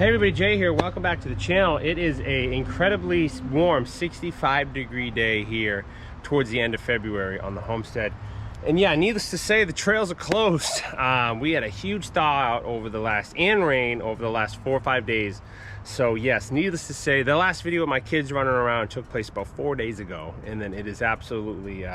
Hey everybody, Jay here. Welcome back to the channel. It is a incredibly warm 65-degree day here towards the end of February on the Homestead. And yeah, needless to say, the trails are closed. We had a huge thaw out and rain over the last 4 or 5 days. So yes, needless to say, the last video of my kids running around took place about 4 days ago. And then it is absolutely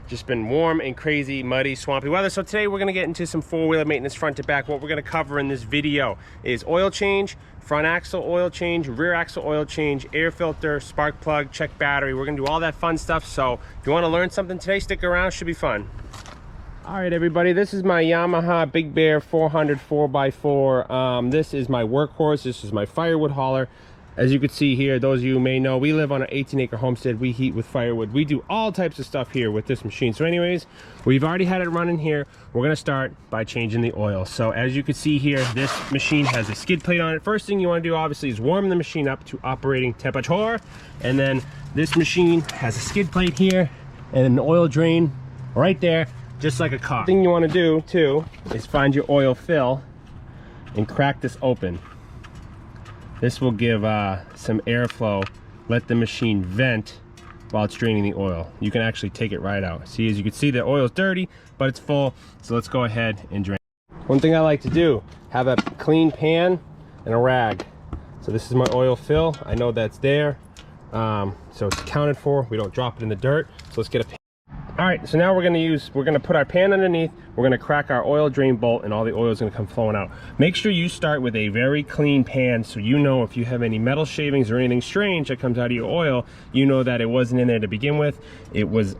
just been warm and crazy, muddy, swampy weather. So today we're gonna get into some four-wheeler maintenance front to back. What we're gonna cover in this video is oil change, front axle oil change, rear axle oil change, air filter, spark plug, check battery. We're gonna do all that fun stuff. So if you wanna learn something today, stick around, should be fun. All right, everybody, this is my Yamaha Big Bear 400 4x4. This is my workhorse. This is my firewood hauler. As you can see here, those of you who may know, we live on an 18-acre homestead. We heat with firewood. We do all types of stuff here with this machine. So anyways, we've already had it running here. We're gonna start by changing the oil. So as you can see here, this machine has a skid plate on it. First thing you wanna do, obviously, is warm the machine up to operating temperature. And then this machine has a skid plate here and an oil drain right there, just like a car. The thing you wanna do too is find your oil fill and crack this open. This will give some airflow, let the machine vent while it's draining the oil. You can actually take it right out. See, as you can see, the oil's dirty, but it's full. So let's go ahead and drain. One thing I like to do, have a clean pan and a rag. So this is my oil fill. I know that's there. So it's accounted for. We don't drop it in the dirt. So let's get a pan. All right, so now we're gonna put our pan underneath. We're gonna crack our oil drain bolt and all the oil is gonna come flowing out. Make sure you start with a very clean pan so you know if you have any metal shavings or anything strange that comes out of your oil, you know that it wasn't in there to begin with. It was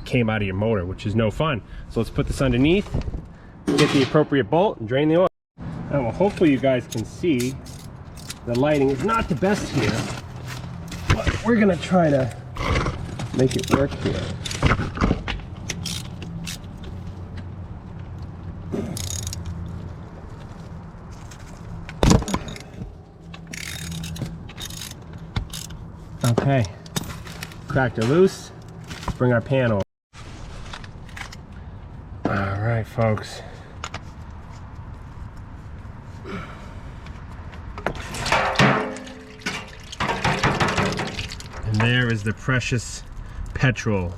came out of your motor, which is no fun. So let's put this underneath, get the appropriate bolt and drain the oil. Now, well, hopefully you guys can see the lighting is not the best here, but we're gonna try to make it work here. Okay, cracked it loose. Let's bring our pan over. All right, folks. And there is the precious petrol.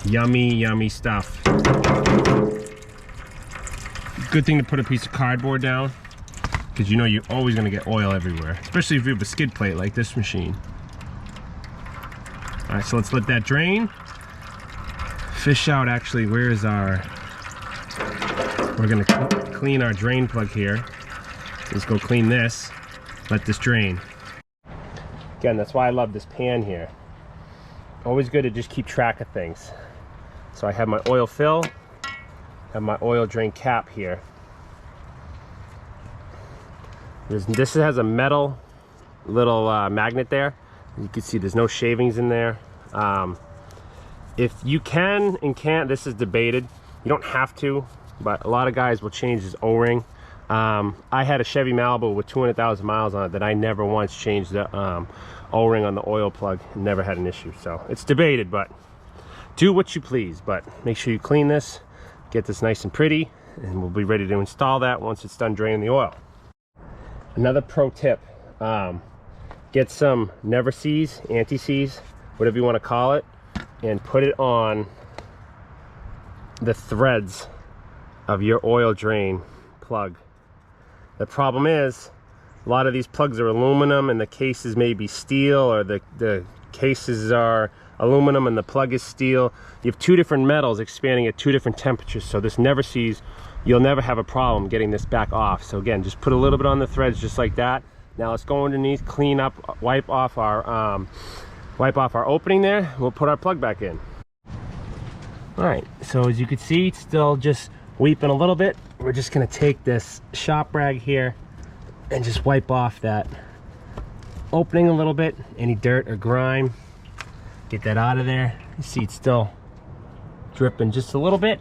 Yummy, yummy stuff. Good thing to put a piece of cardboard down, because you know you're always going to get oil everywhere, especially if you have a skid plate like this machine. All right, so let's let that drain. Fish out, actually, where's our... We're going to clean our drain plug here. Let's go clean this, let this drain. Again, that's why I love this pan here. Always good to just keep track of things. So I have my oil fill, have my oil drain cap here. This has a metal little magnet there. You can see there's no shavings in there. If you can and can't, this is debated. You don't have to, but a lot of guys will change this O-ring. I had a Chevy Malibu with 200,000 miles on it that I never once changed the O-ring on the oil plug. Never had an issue. So it's debated, but do what you please. But make sure you clean this, get this nice and pretty, and we'll be ready to install that once it's done draining the oil. Another pro tip, get some never seize, anti-seize, whatever you want to call it, and put it on the threads of your oil drain plug. The problem is, a lot of these plugs are aluminum and the cases may be steel, or the cases are aluminum and the plug is steel. You have two different metals expanding at two different temperatures, so this never seize. You'll never have a problem getting this back off. So again, just put a little bit on the threads just like that. Now let's go underneath, clean up, wipe off our opening there. We'll put our plug back in. All right, so as you can see, it's still just weeping a little bit. We're just gonna take this shop rag here and just wipe off that opening a little bit, any dirt or grime. Get that out of there. You see it's still dripping just a little bit,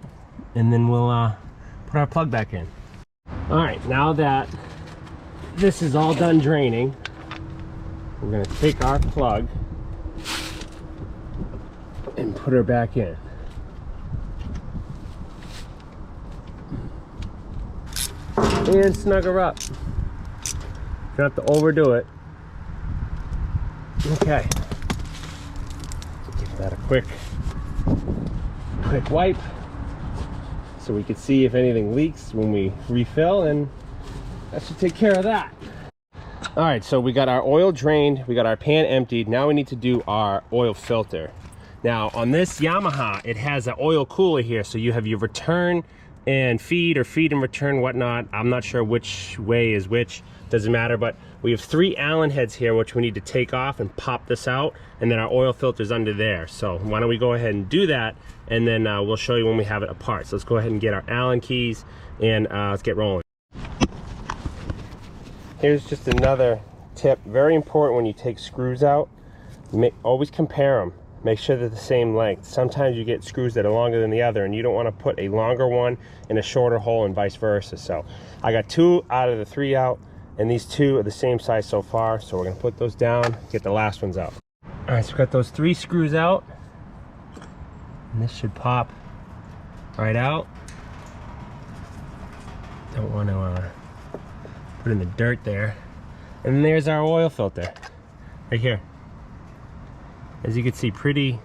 and then we'll put our plug back in. All right, now that this is all done draining, we're gonna take our plug and put her back in. and snug her up. You don't have to overdo it. Okay. Give that a quick wipe so we can see if anything leaks when we refill, and that should take care of that. All right, so we got our oil drained, we got our pan emptied. Now we need to do our oil filter. Now on this Yamaha, it has an oil cooler here, so you have your return and feed, or feed and return, whatnot. I'm not sure which way is which, doesn't matter, but we have 3 Allen heads here which we need to take off and pop this out, and then our oil filter's under there. So why don't we go ahead and do that, and then we'll show you when we have it apart. So let's go ahead and get our Allen keys, and let's get rolling. Here's just another tip, very important when you take screws out. Always compare them, make sure they're the same length. Sometimes you get screws that are longer than the other, and you don't want to put a longer one in a shorter hole and vice versa. So I got 2 out of the 3 out, and these 2 are the same size so far, so we're going to put those down, get the last ones out. All right, so we got those 3 screws out, and this should pop right out. Don't want to put in the dirt there. And then there's our oil filter right here. As you can see, pretty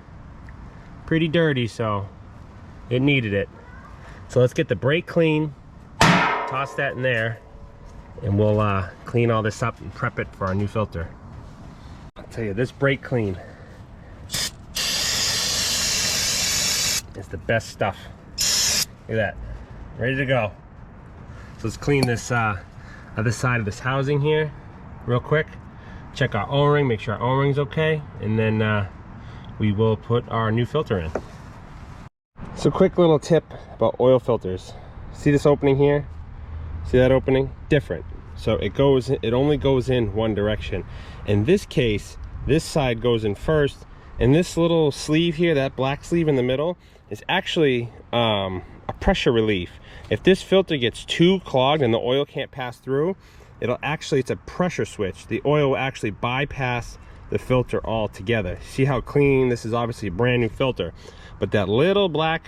dirty, so it needed it. So let's get the brake clean, toss that in there, and we'll clean all this up and prep it for our new filter. I'll tell you, this brake clean is the best stuff. Look at that, ready to go. So let's clean this other side of this housing here real quick. Check our O-ring, make sure our O-ring's okay, and then we will put our new filter in. So quick little tip about oil filters. See this opening here? See that opening? Different. So it only goes in one direction. In this case, this side goes in first, and this little sleeve here, that black sleeve in the middle, is actually a pressure relief. If this filter gets too clogged and the oil can't pass through, it's a pressure switch. The oil will actually bypass the filter altogether. See how clean? This is obviously a brand new filter, but that little black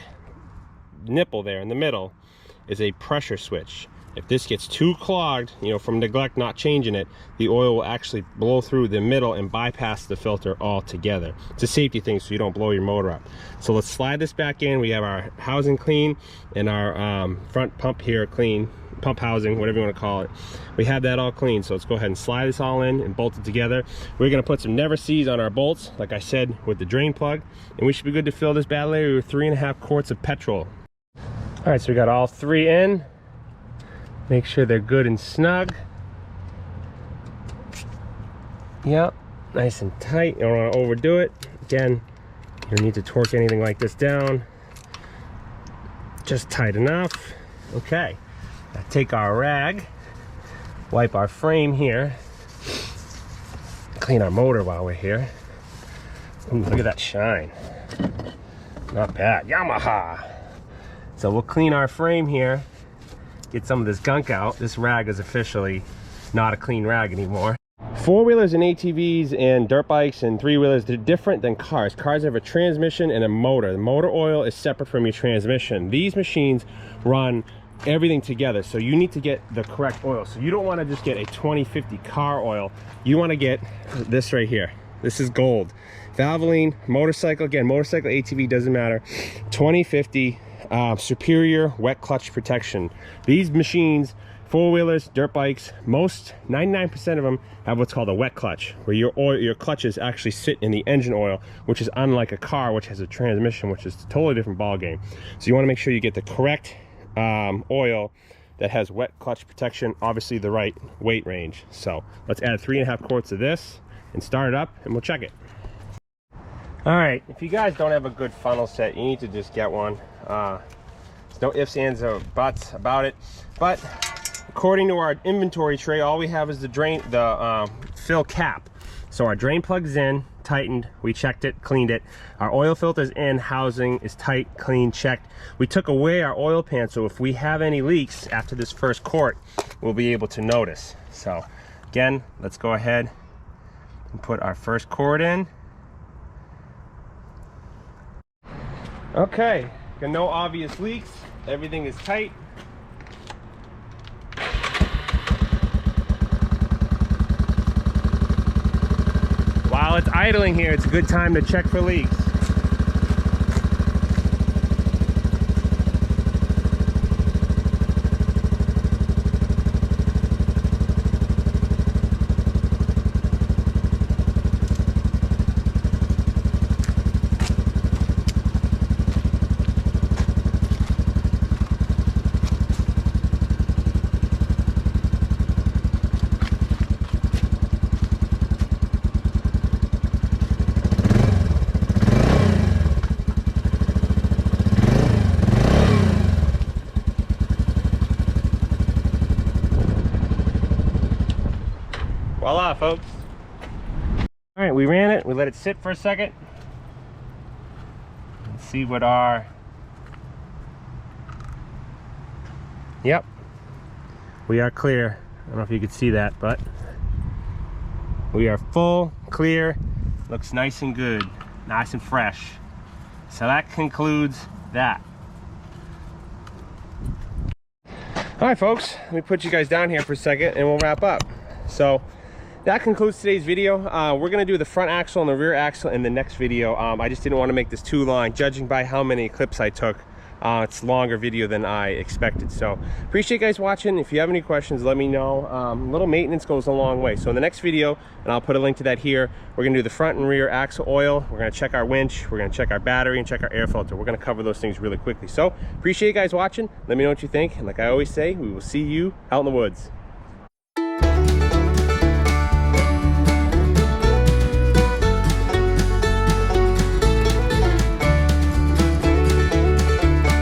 nipple there in the middle is a pressure switch. If this gets too clogged, you know, from neglect not changing it, the oil will actually blow through the middle and bypass the filter altogether. It's a safety thing so you don't blow your motor up. So let's slide this back in. We have our housing clean and our front pump here clean, pump housing, whatever you want to call it. We have that all clean, so let's go ahead and slide this all in and bolt it together. We're going to put some never sees on our bolts, like I said, with the drain plug, and we should be good to fill this bad lady with 3.5 quarts of petrol. All right, so we got all 3 in. Make sure they're good and snug. Yep, nice and tight. You don't want to overdo it. Again, you don't need to torque anything like this down. Just tight enough. Okay, now take our rag, wipe our frame here, clean our motor while we're here. Ooh, look at that shine. Not bad, Yamaha. So we'll clean our frame here, get some of this gunk out. This rag is officially not a clean rag anymore. 4-wheelers and ATVs and dirt bikes and 3-wheelers, they're different than cars. Cars have a transmission and a motor. The motor oil is separate from your transmission. These machines run everything together, so you need to get the correct oil. So you don't want to just get a 2050 car oil. You want to get this right here. This is gold. Valvoline, motorcycle, again, motorcycle, ATV, doesn't matter. 2050 superior wet clutch protection. These machines, 4-wheelers, dirt bikes, 99% of them have what's called a wet clutch, where your clutches actually sit in the engine oil, which is unlike a car, which has a transmission, which is a totally different ball game. So you want to make sure you get the correct oil that has wet clutch protection, obviously the right weight range. So let's add 3.5 quarts of this and start it up, and we'll check it. All right, if you guys don't have a good funnel set, you need to just get one. There's no ifs, ands, or buts about it. But according to our inventory tray, all we have is the fill cap. So our drain plug's in, tightened, we checked it, cleaned it. Our oil filter's in, housing is tight, clean, checked. We took away our oil pan, so if we have any leaks after this first quart, we'll be able to notice. So again, let's go ahead and put our first quart in. Okay, got no obvious leaks, everything is tight. while it's idling here, it's a good time to check for leaks. Voila, folks. All right, we ran it. We let it sit for a second. Let's see what our... Yep. We are clear. I don't know if you could see that, but we are full, clear. Looks nice and good. Nice and fresh. So that concludes that. All right, folks. Let me put you guys down here for a second and we'll wrap up. So that concludes today's video. We're gonna do the front axle and the rear axle in the next video. I just didn't want to make this too long, judging by how many clips I took. It's a longer video than I expected. So appreciate you guys watching. If you have any questions, let me know. Little maintenance goes a long way. So in the next video, and I'll put a link to that here, we're gonna do the front and rear axle oil. We're gonna check our winch. We're gonna check our battery and check our air filter. We're gonna cover those things really quickly. So appreciate you guys watching. Let me know what you think. And like I always say, we will see you out in the woods.